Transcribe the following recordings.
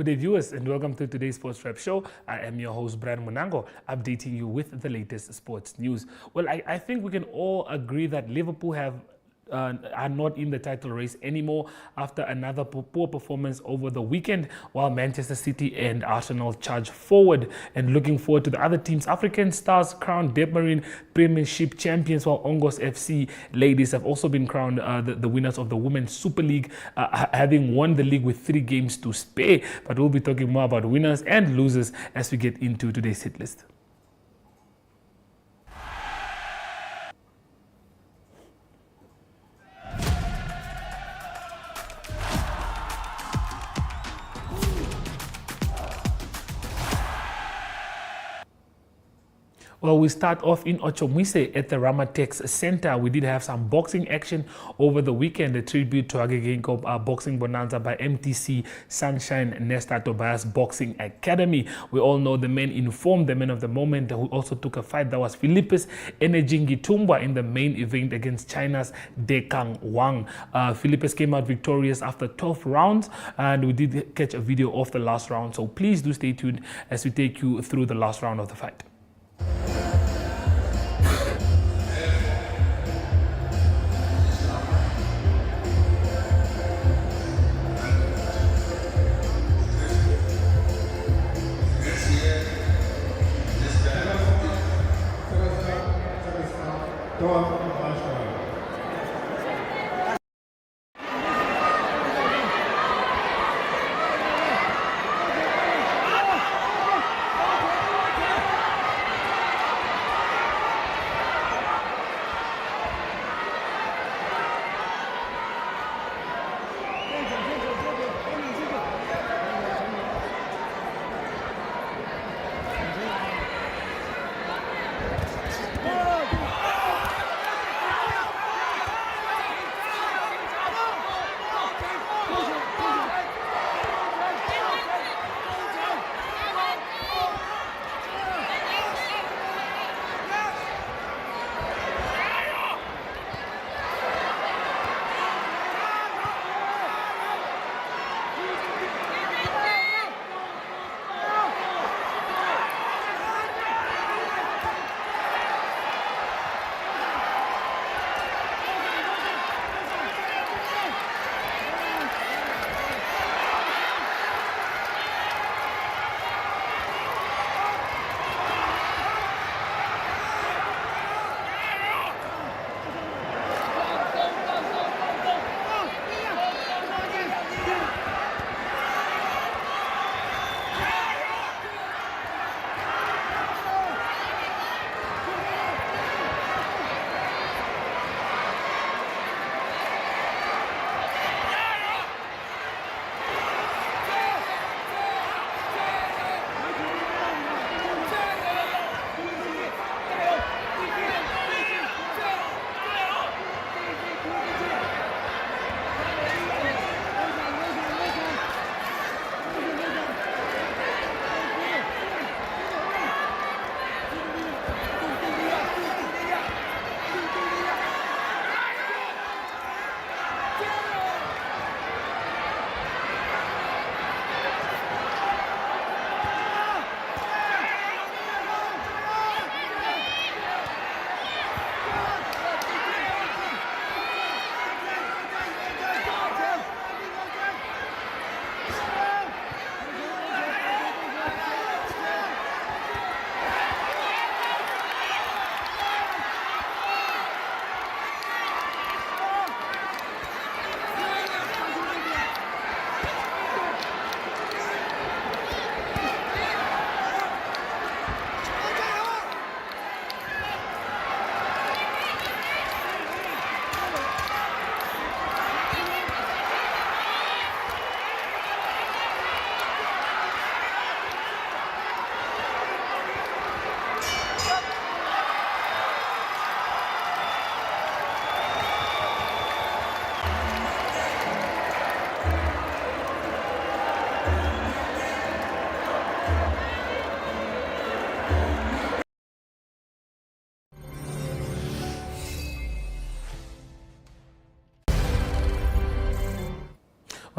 Good day, viewers, and welcome to today's Sports Wrap Show. I am your host, Brian Munango, updating you with the latest sports news. Well, I think we can all agree that Liverpool are not in the title race anymore after another poor performance over the weekend, while Manchester City and Arsenal charge forward. And looking forward to the other teams, African Stars crowned Debmarine Premiership champions, while Ongos FC ladies have also been crowned the winners of the Women's Super League, having won the league with 3 games to spare. But we'll be talking more about winners and losers as we get into today's hit list. Well, we start off in Ochomwise at the Ramatex Center. We did have some boxing action over the weekend, a tribute to Agegenko Boxing Bonanza by MTC Sunshine Nesta Tobias Boxing Academy. We all know the man informed, the man of the moment, who also took a fight. That was Philippus Enejingi in the main event against China's Dekang Wang. Philippus came out victorious after 12 rounds, and we did catch a video of the last round. So please do stay tuned as we take you through the last round of the fight.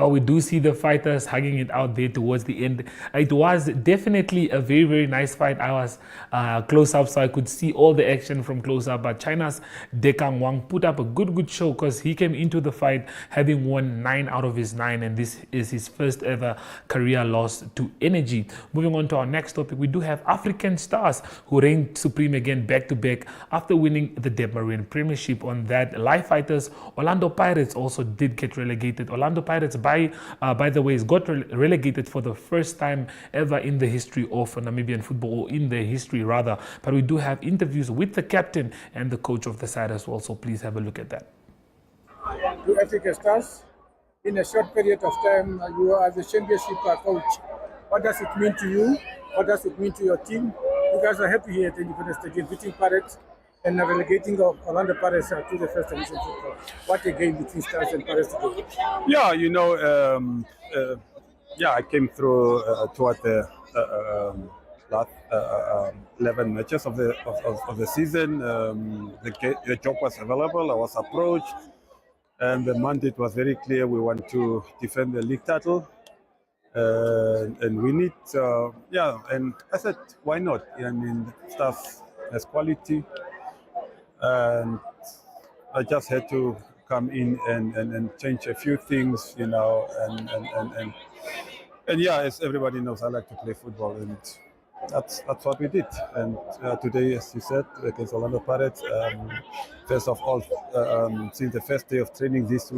We do see the fighters hugging it out there towards the end. It was definitely a very, very nice fight. I was close up, so I could see all the action from close up. But China's Dekang Wang put up a good show because he came into the fight having won 9 out of his 9, and this is his first ever career loss to Energy. Moving on to our next topic, we do have African Stars who reigned supreme again back-to-back after winning the Debmarine Premiership. On that, Live Fighters, Orlando Pirates also did get relegated. Orlando Pirates, by the way, got relegated for the first time ever in the history of Namibian football, or in their history rather. But we do have interviews with the captain and the coach of the side as well, so please have a look at that. To Africa Stars, in a short period of time, you are the championship coach. What does it mean to you? What does it mean to your team? You guys are happy here at Independence Stadium, beating Pirates and relegating Orlando Pirates to the first division football. What a game between Stars and Pirates today. Yeah, I came through toward the last 11 matches of the season. The job was available. I was approached, and the mandate was very clear. We want to defend the league title, and we need. And I said, why not? I mean, Stars has quality, and I just had to come in and change a few things, and yeah, as everybody knows, I like to play football, and that's what we did. And today, as you said, against Orlando Pirates, first of all, since the first day of training this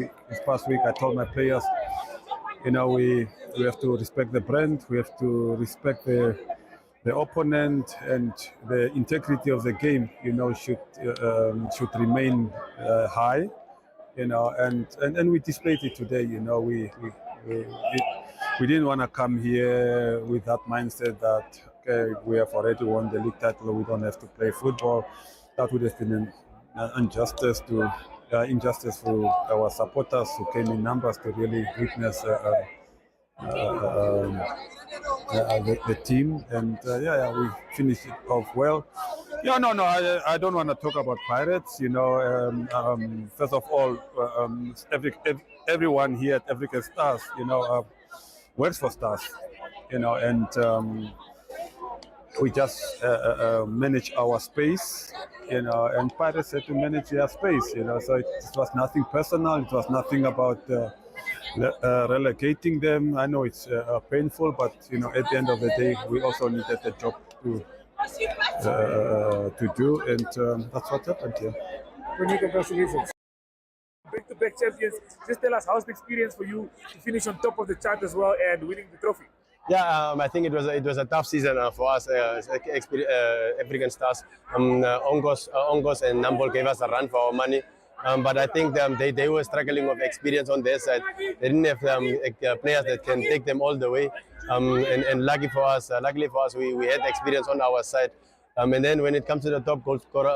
past week, I told my players, we have to respect the brand, we have to respect the opponent, and the integrity of the game, should remain high, and we displayed it today. We didn't want to come here with that mindset that, okay, we have already won the league title, we don't have to play football. That would have been an injustice for our supporters who came in numbers to really witness the team. And we finished it off well. I don't want to talk about Pirates. First of all, everyone here at African Stars, works for Stars, and we just manage our space, and Pirates had to manage their space, so it was nothing personal. It was nothing about relegating them. I know it's painful, but at the end of the day, we also needed a job to do, and that's what happened here. Congratulations. Back-to-back champions. Just tell us, how's the experience for you to finish on top of the chart as well and winning the trophy? Yeah, I think it was a tough season for us, African Stars. Ongos and Nambol gave us a run for our money, but I think they were struggling with experience on their side. They didn't have players that can take them all the way, and luckily for us, we had experience on our side. And then when it comes to the top goal scorer,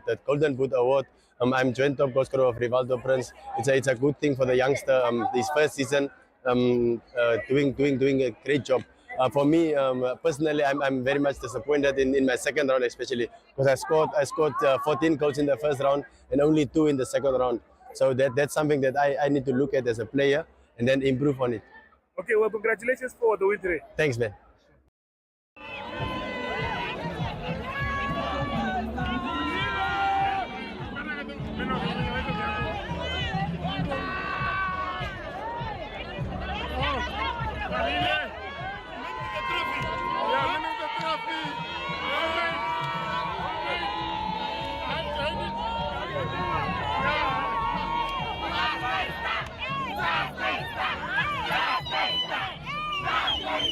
the Golden Boot Award, I'm joint top goal scorer of Rivaldo Prince. It's a good thing for the youngster. His first season, doing a great job. For me personally, I'm very much disappointed in my second round, especially because I scored 14 goals in the first round and only 2 in the second round. So that's something that I need to look at as a player and then improve on it. Okay, well, congratulations for the win today. Thanks, man.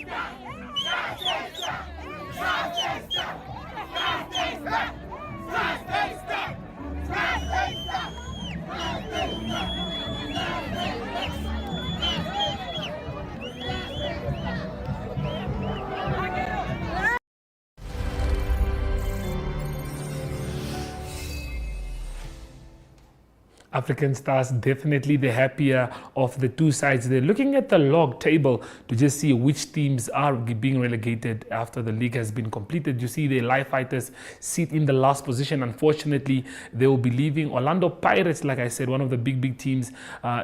Stop! African Stars definitely the happier of the two sides. They're looking at the log table to just see which teams are being relegated after the league has been completed. You see the Live Fighters sit in the last position. Unfortunately, they will be leaving. Orlando Pirates, like I said, one of the big teams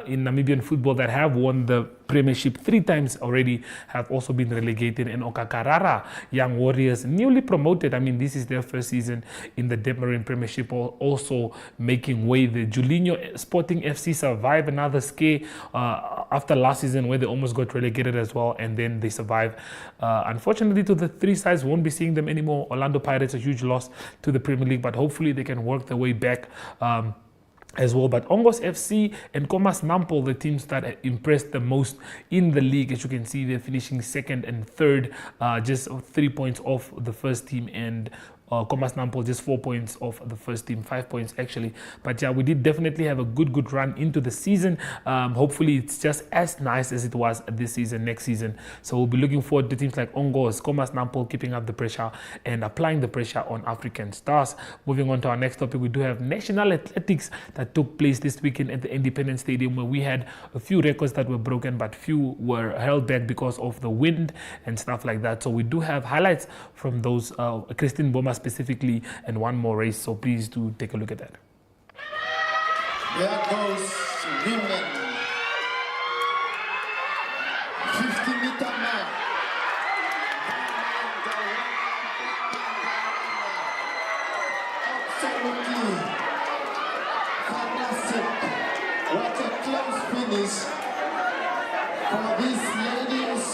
in Namibian football that have won the Premiership 3 times already, have also been relegated. And Okakarara Young Warriors, newly promoted. I mean, this is their first season in the Debmarine Premiership, also making way. The Julinho Sporting FC survive another scare after last season where they almost got relegated as well, and then they survive. Unfortunately, to the 3 sides, won't be seeing them anymore. Orlando Pirates, a huge loss to the Premier League, but hopefully they can work their way back as well. But Ongos FC and Komas Nampol, the teams that impressed the most in the league. As you can see, they're finishing 2nd and 3rd, just 3 points off the first team, and Komas Nampol just 4 points off the first team, 5 points actually. But yeah, we did definitely have a good run into the season. Hopefully it's just as nice as it was this season, next season. So we'll be looking forward to teams like Ongos, Komas Nampol keeping up the pressure and applying the pressure on African Stars. Moving on to our next topic, we do have National Athletics that took place this weekend at the Independence Stadium, where we had a few records that were broken, but few were held back because of the wind and stuff like that. So we do have highlights from those, Christine Boma specifically, and one more race. So please do take a look at that. There goes women. 50-meter man. Absolutely fantastic. What a close finish for these ladies.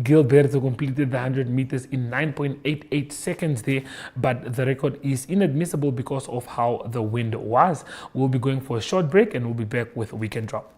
Gilberto completed the 100 meters in 9.88 seconds there, but the record is inadmissible because of how the wind was. We'll be going for a short break and we'll be back with Weekend Drop.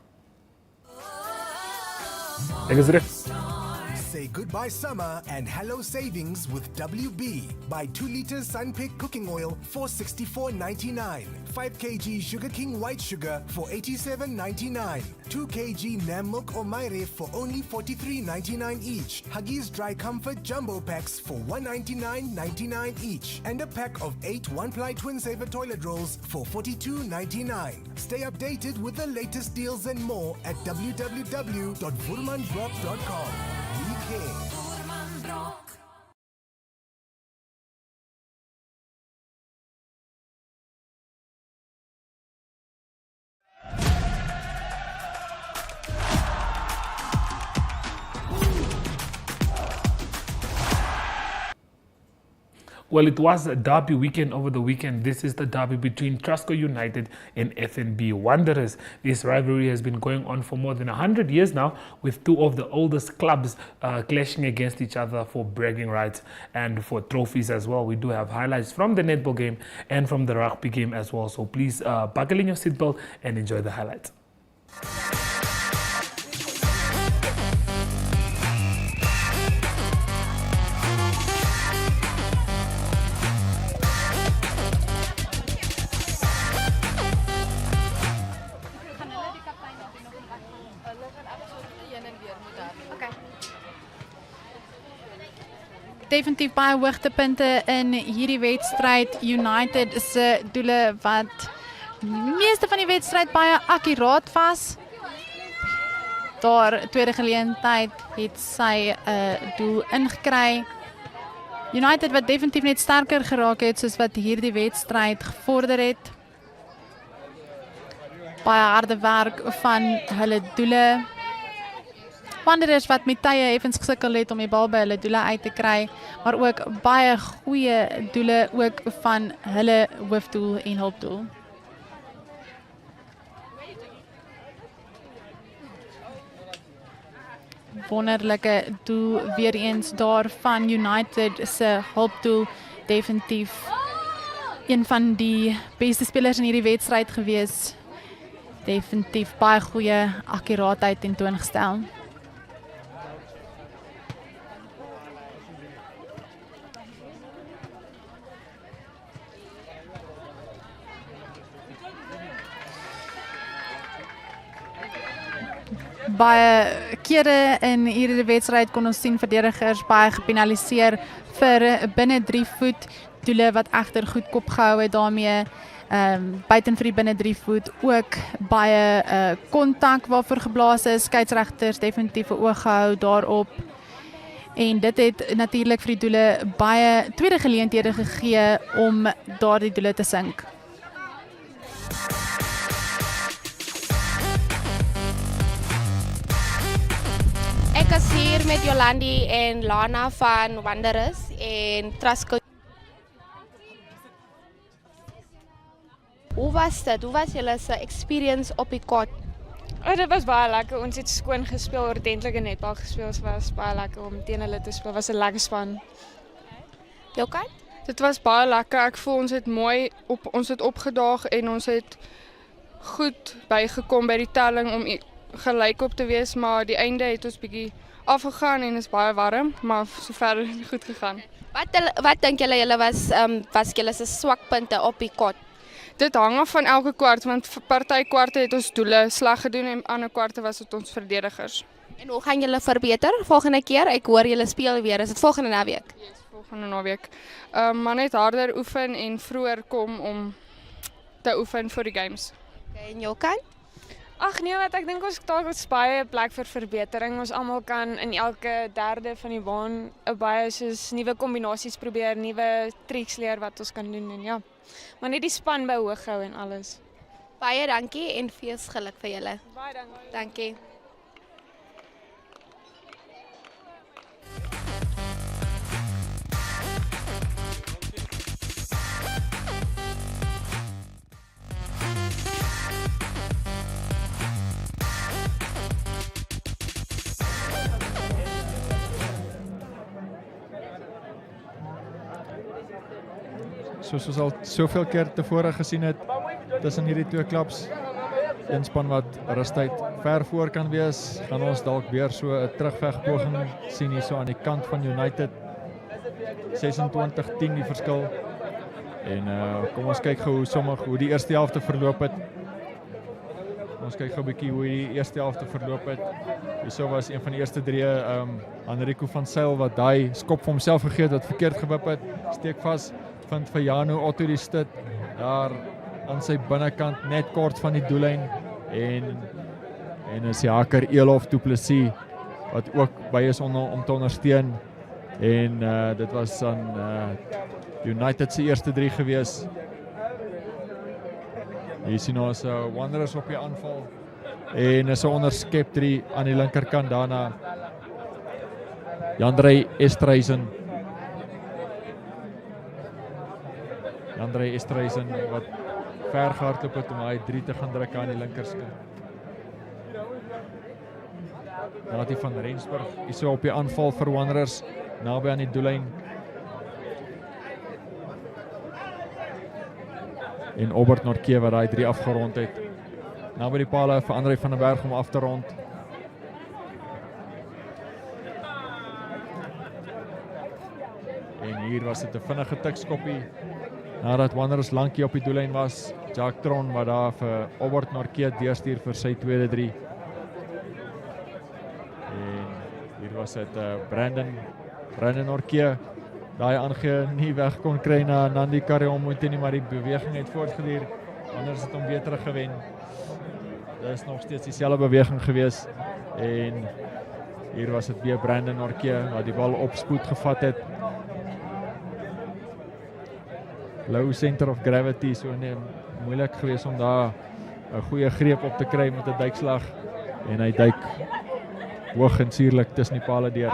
Say goodbye summer and hello savings with WB. Buy 2 liters Sunpick cooking oil for $64.99. 5 kg Sugar King white sugar for $87.99. 2 kg Nam milk or Myre for only $43.99 each. Huggies Dry Comfort jumbo packs for $199.99 each. And a pack of 8 one-ply Twin Saver toilet rolls for $42.99. Stay updated with the latest deals and more at www.vurmandrop.com. Well, it was a derby weekend over the weekend. This is the derby between Trasco United and FNB Wanderers. This rivalry has been going on for more than 100 years now, with 2 of the oldest clubs clashing against each other for bragging rights and for trophies as well. We do have highlights from the netball game and from the rugby game as well. So please buckle in your seatbelt and enjoy the highlights. Definitief baie hoogtepunte in hierdie wedstryd. United se doele wat meeste van die wedstryd baie akkuraat was. Daar tweede geleentheid het sy 'n doel ingekry. United wat definitief net sterker geraak het soos wat hierdie wedstryd gevorder het. Baie harde werk van hulle doele. Wanderers wat met tye effens gesukkel het om die bal by hulle doele uit te kry, maar ook baie goeie doele ook van hulle hoofdoel en hulpdoel. Wonderlike doel weer eens daar van United se hulpdoel, definitief een van die beste spelers in hierdie wedstryd gewees. definitief baie goeie akkuraatheid tentoongestel. Baie kere in hierdie wedstryd kon ons sien verdedigers baie gepenaliseer vir binne 3 voet doele wat egter goed kop gehou het daarmee. Buiten vir die binne 3 voet ook baie kontak waarvoor geblaas is. Skeieregters definitief 'n oog gehou daarop. En dit het natuurlik vir die doele baie tweede geleenthede gegee om daardie doele te sink. Ek is hier met Jolandi en Lana van Wanderers en Trustco. Hoe was dit? Hoe was julle se experience op die court? Dit was baie lekker. Ons het skoon gespeel, ordentlike netbal gespeel. Het was baie lekker om teen hulle te speel. Was 'n lekker span. Jou kant? Dit was baie lekker. Ek voel ons het mooi ons het opgedaag en ons het goed bygekom by die telling om gelyk op te wees, maar die einde het ons bietjie afgegaan en is baie warm, maar sover goed gegaan. Wat dink julle was julle se swakpunte op die court? Dit hang af van elke kwart, want vir party kwarte het ons doele sleg gedoen en ander kwarte was dit ons verdedigers. En hoe gaan julle verbeter volgende keer? Ek hoor julle speel weer. Is dit volgende naweek? Yes, volgende naweek. Maar net harder oefen en vroeër kom om te oefen vir die games. Okay, en jou kant? Ag nee, wat ek dink ons daar is baie plek vir verbetering. Ons almal kan in elke derde van die baan 'n baie soos nuwe kombinasies probeer, nuwe triks leer wat ons kan doen en ja. Maar net die span by hoog hou en alles. Baie dankie en feesgeluk vir julle. Baie dankie. Dankie. Soos ons al soveel keer tevore gesien het tussen hierdie twee klubs, een span wat rustyd ver voor kan wees, gaan ons dalk weer so 'n terugvegpoging sien hier so aan die kant van United. 26-10 die verskil. En kom ons kyk gou hoe die eerste helfte verloop het. Ons kyk gou 'n bietjie hoe die eerste helfte verloop het. Hierso was een van die eerste drie Enrico van Sail wat daai skop vir homself gegee het wat verkeerd gewip het. Steek vas, vind vir Jano Otto die stit daar aan sy binnekant net kort van die doellyn en is die haker Elof Du Plessis wat ook by is om te ondersteun en dit was aan United se eerste 3 gewees. Hier sien ons Wanderers op die aanval en is 'n onderskep 3 aan die linkerkant daarna Jandrey Estreisen wat ver gehardloop het om hy 3 te gaan druk aan die linkerskant. Natie van Rensburg is so op die aanval vir Wanderers naby aan die doellyn. En Obert Nortje wat daai 3 afgerond het. Naby die paal vir André van den Berg om af te rond. En hier was dit 'n vinnige tikskoppie. Nadat Wanderers lankie op die doellyn was, Jack Tron wat daar vir Obert Nortje deurstuur vir sy tweede 3. En hier was dit Brandon Nortje daai aangee nie weg kon kry na Nandi Kariomoti nie, maar die beweging het voortgeduur. Wanderers het hom weer teruggewen. Dit is nog steeds dieselfde beweging gewees en hier was dit weer Brandon Nortje wat die bal op spoed gevat het. Low center of gravity, so moeilik gewees om daar 'n goeie greep op te kry met 'n duikslag en hy duik hoog en suurlik tussen die pale deur.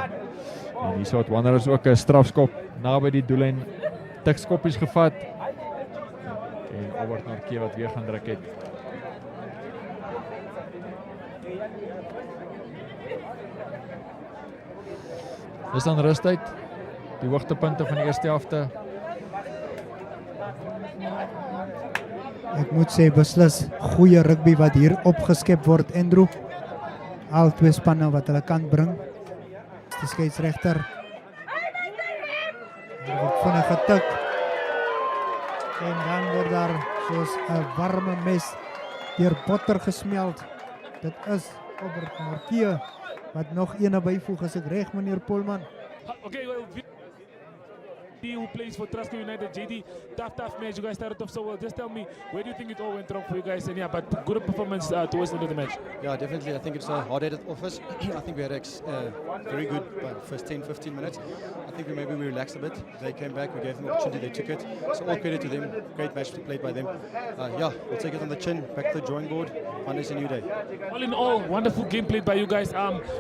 En hier het Wanderers ook 'n strafskop naby die doellyn tikskoppies gevat en Obert Nortje wat weer gaan druk het. Dis dan rustyd, die hoogtepunte van die eerste helfte. Ek moet sê beslis goeie rugby wat hier opgeskep word, Andrew. Al twee spanne wat hulle kan bring. Die skeieregter word vinnig getik. En dan word daar soos 'n warme mes deur botter gesmeld. Dit is Robert Markie wat nog een byvoeg, as ek reg, meneer Polman. Okay, well, who plays for Trasco United, JD, tough match. You guys started off so well. Just tell me, where do you think it all went wrong for you guys? And yeah, but good performance towards the end of the match. Yeah, definitely. I think it's a hard-headed office. I think we had very good first 10-15 minutes. I think maybe we relaxed a bit. They came back, we gave them opportunity, they took it. So all credit to them. Great match played by them. Yeah, we'll take it on the chin, back to the drawing board. Monday's a new day. All in all, wonderful game played by you guys.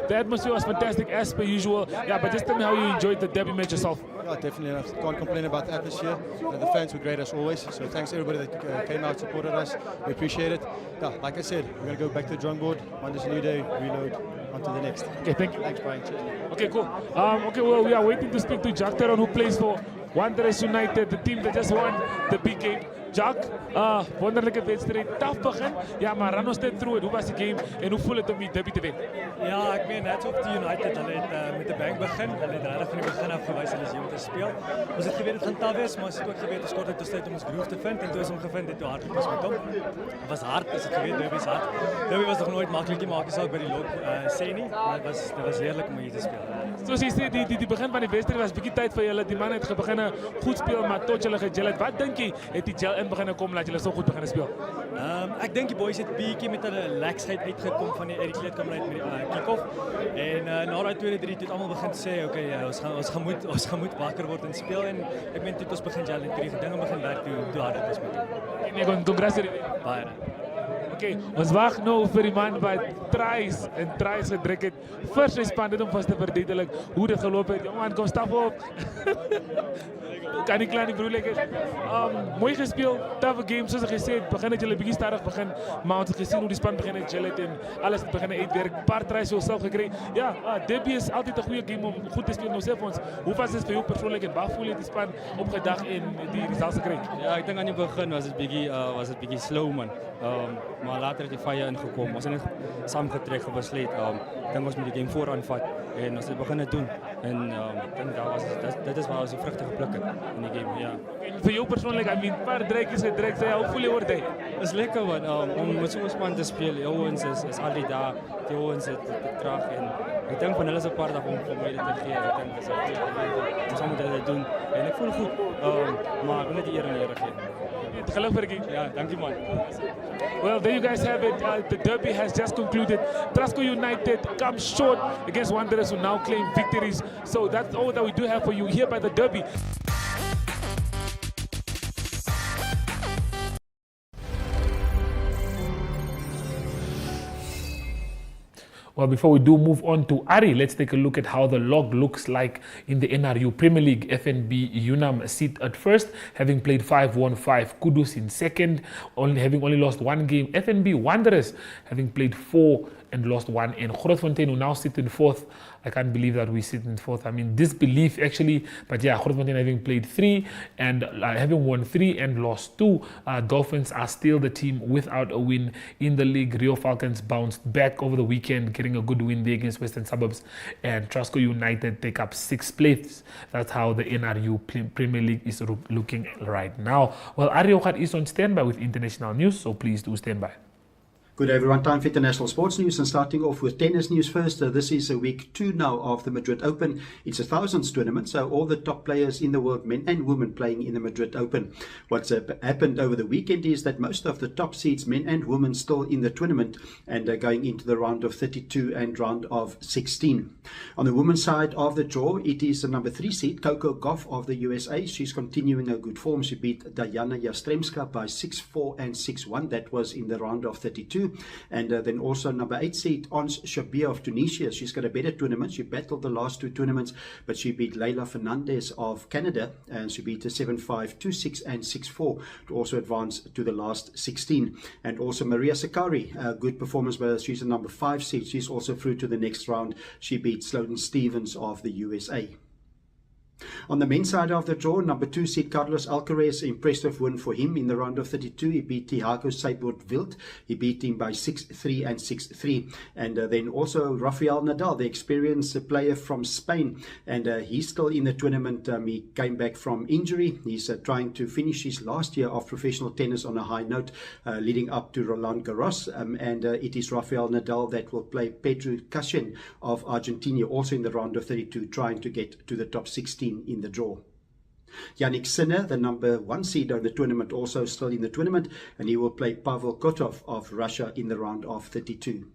The atmosphere was fantastic as per usual. Yeah, but just tell me how you enjoyed the derby match yourself. Yeah, definitely. I can't complain about the atmosphere. The fans were great as always. So thanks everybody that came out, supported us. We appreciate it. Yeah, like I said, we're going to go back to the drawing board. Monday's a new day. Reload. On to the next. Okay, thank you. Thanks, Brian. Okay, cool. Okay, well, we are waiting to speak to Jack Teron, who plays for Wanderers United, the team that just won the big game. Jack, wonderlijke wedstrijd, tough begin. Ja, maar ran ons net through it. Hoe was die game en hoe voel het om die derby te winnen? Ja, ek meen net op die United, hulle het met 'n bang begin. Hulle het regtig van die begin af gewys hulle is hier om te speel. Ons het geweet dit gaan taaf wees, maar ons het ook geweet ons kort het tyd om ons groove te vind en toe is hom gevind het toe hardloop ons met hom. Dit was hard, as ek geweet derby is hard. Derby was nog nooit maklik nie, maak jy saak by die loop sê nie, maar dit was heerlik om hier te speel. Soos jy sê, die begin van die wedstrijd was 'n bietjie tyd vir julle. Die man het begin goed speel, maar tot julle gejel het. Wat dink jy het die gel in begin kom dat julle so goed begin speel? Ek dink die boys het bietjie met hulle laksheid uitgekom van die kleedkamer uit met die kick-off. En na daai tweede 3 het almal begin sê, okay, ons gaan moet wakker word en speel en ek meen toe ons begin gel en die dinge begin werk toe hard het ons met hom. Nee, congratulations. Baie. Okay, ons wag nou vir die man wat tries gedruk het vir sy span dit om vas te verduidelik hoe dit geloop het. Jongen, kom stap op. Kan nie klaar nie broer lekker. Mooi gespeel, tough game soos ek gesê het. Begin het julle bietjie stadig begin, maar ons het gesien hoe die span begin het gel het en alles het begin uitwerk. Paar tries self gekry. Ja, derby is altyd 'n goeie game om goed te speel. Nou sê vir ons, hoe was dit vir jou persoonlik en waar voel jy die span opgedag en die results gekry? Ja, ek dink aan die begin was dit bietjie slow man. Maar later het die fire ingekom. Ons het net saamgetrek en besluit ek dink ons moet die game vooraanvat en ons het begin doen en dink dit is waar ons die vrugte gepluk het in die game. Ja. En vir jou persoonlik, I mean, paar drekkies gedrek, hoe voel jy oor dit? Is lekker man, om met so 'n span te speel. Ouens is altyd daar. Die ouens het krag en ek dink van hulle is 'n paar dag om vir my dit te gee. Ek dink dis 'n goeie ding. Ons moet dit doen en ek voel goed. Maar ek wil net die eer aan die Here gee. Geluk vir die. Ja, dankie man. Well, there you guys have it. The derby has just concluded. Trasco United comes short against Wanderers, who now claim victories. So that's all that we do have for you here by the derby. Well, before we do move on to Ari, let's take a look at how the log looks like in the NRU Premier League. FNB Unam sit at first, having played 5, won 5. Kudus in second, having only lost 1 game. FNB Wanderers having played 4 and lost 1. And Grootfontein, who now sit in 4th. I can't believe that we sit in 4th. I mean, disbelief actually. But yeah, Grootfontein having played 3 and having won 3 and lost 2. Dolphins are still the team without a win in the league. Rio Falcons bounced back over the weekend, getting a good win there against Western Suburbs. And Trasco United take up 6th place. That's how the NRU Premier League is looking right now. Well, Ari Okat is on standby with international news, so please do stand by. Good day everyone, time for international sports news and starting off with tennis news first. This is week 2 now of the Madrid Open. It's a thousands tournament, so all the top players in the world, men and women, playing in the Madrid Open. What's happened over the weekend is that most of the top seeds, men and women, still in the tournament and going into the round of 32 and round of 16. On the women's side of the draw, it is the number 3 seed, Coco Gauff of the USA. She's continuing her good form. She beat Diana Yastremska by 6-4 and 6-1. That was in the round of 32. And then also number 8 seed, Ons Shabir of Tunisia. She's got a better tournament. She battled the last 2 tournaments, but she beat Leila Fernandez of Canada, and she beat her 7-5, 2-6 and 6-4 to also advance to the last 16. And also Maria Sakkari, a good performance by her. She's the number 5 seed. She's also through to the next round. She beat Sloane Stevens of the USA. On the men's side of the draw, number 2 seed Carlos Alcaraz, impressive win for him in the round of 32. He beat Thiago Seybold-Wild. He beat him by 6-3 and 6-3. And then also Rafael Nadal, the experienced player from Spain. And he's still in the tournament. He came back from injury. He's trying to finish his last year of professional tennis on a high note, leading up to Roland Garros. And it is Rafael Nadal that will play Pedro Cachin of Argentina, also in the round of 32, trying to get to the top 16 in the draw. Yannick Sinner, the number 1 seed of the tournament, also still in the tournament, and he will play Pavel Kotov of Russia in the round of 32.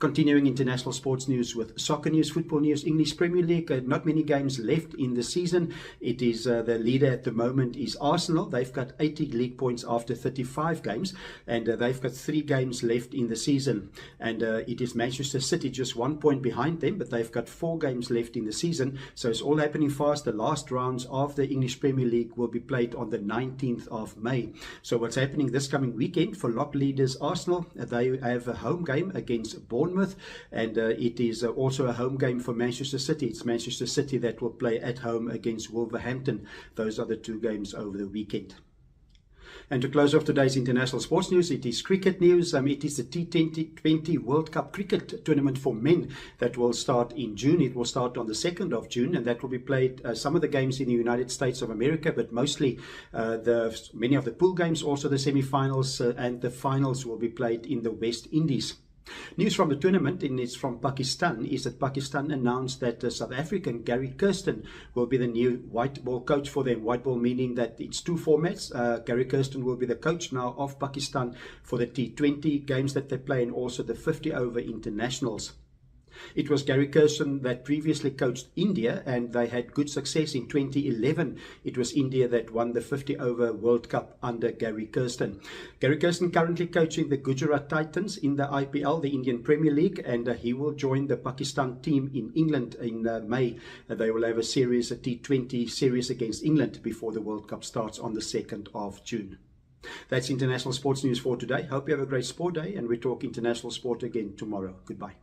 Continuing international sports news with soccer news, football news, English Premier League. Not many games left in the season. It is the leader at the moment is Arsenal. They've got 80 league points after 35 games, and they've got 3 games left in the season. And it is Manchester City just 1 point behind them, but they've got 4 games left in the season. So it's all happening fast. The last rounds of the English Premier League will be played on the 19th of May. So what's happening this coming weekend for lock leaders Arsenal? They have a home game against Bournemouth, and it is also a home game for Manchester City. It's Manchester City that will play at home against Wolverhampton. Those are the 2 games over the weekend. And to close off today's international sports news, it is cricket news. It is the T20 World Cup cricket tournament for men that will start in June. It will start on the 2nd of June, and that will be played, some of the games in the United States of America, but mostly many of the pool games, also the semi-finals and the finals will be played in the West Indies. News from the tournament, and it's from Pakistan, is that Pakistan announced that South African Gary Kirsten will be the new white ball coach for them. White ball meaning that it's 2 formats. Gary Kirsten will be the coach now of Pakistan for the T20 games that they play, and also the 50-over internationals. It was Gary Kirsten that previously coached India, and they had good success in 2011. It was India that won the 50-over World Cup under Gary Kirsten. Gary Kirsten currently coaching the Gujarat Titans in the IPL, the Indian Premier League, and he will join the Pakistan team in England in May. They will have a T20 series against England before the World Cup starts on the 2nd of June. That's international sports news for today. Hope you have a great sport day, and we talk international sport again tomorrow. Goodbye.